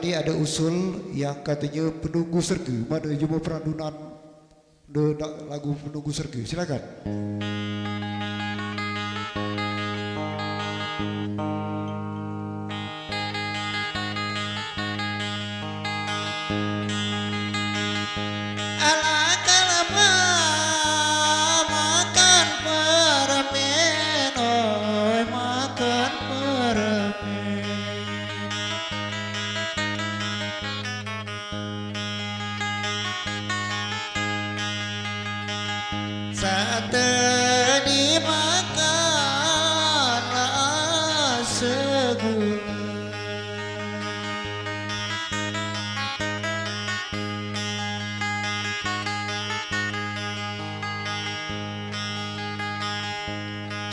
tadi ada usul yang katanya penunggu sergi. Mana cuma peradunan lagu penunggu sergi. Silakan. Saat dimakanlah segula,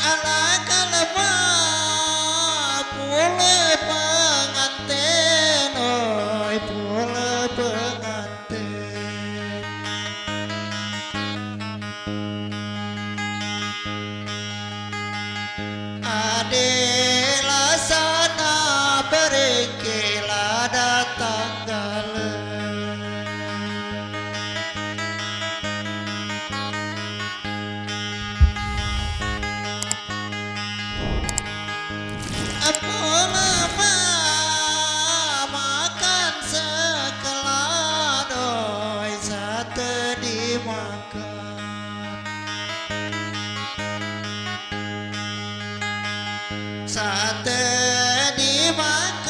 alangkah lemah pula pengantin, oi pula pengantin. Adilah sana berikilah datang gala, apa makan sekeladoi sate dimakan. Sate dimakan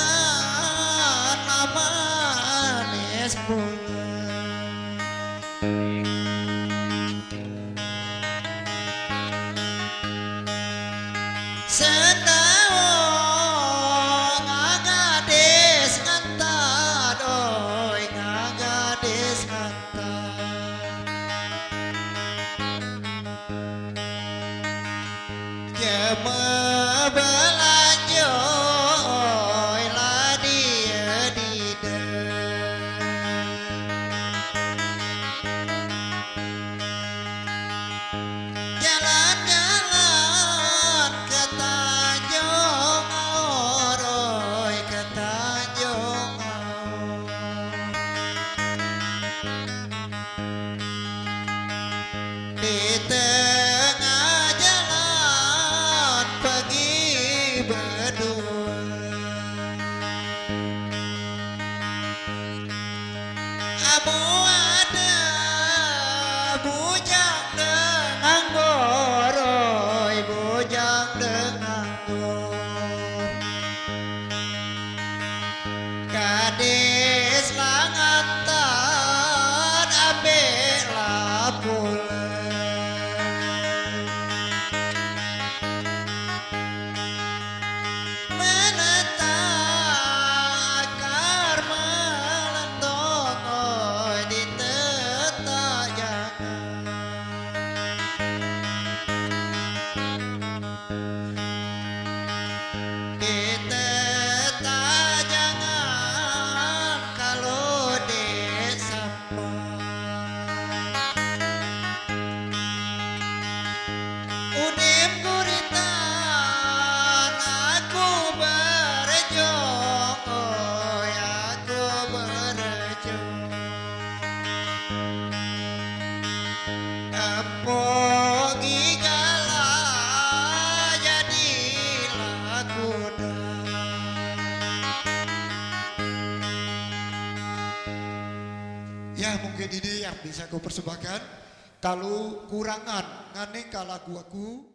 manis pula. Senaon ngagadis ngantad, oi ngagadis ngantad. Jema belanja oi lah dia dida. Jalan-jalan ke Tanjung Aur, oi ke Tanjung Aur. Di tengah jalan pergi berdua, abu ada bujang dengan gor, oi bujang dengan gor. Gadis langantan abek lah pula. Menetakar melendong, oi di tetak jangan. Di tetak jangan kalau disampai. Udim guritan aku berjuang, oi aku berjuang. Empok gigala jadilah kuda. Ya mungkin ini yang bisa aku persembahkan. Kalau kurangan ngane lagu aku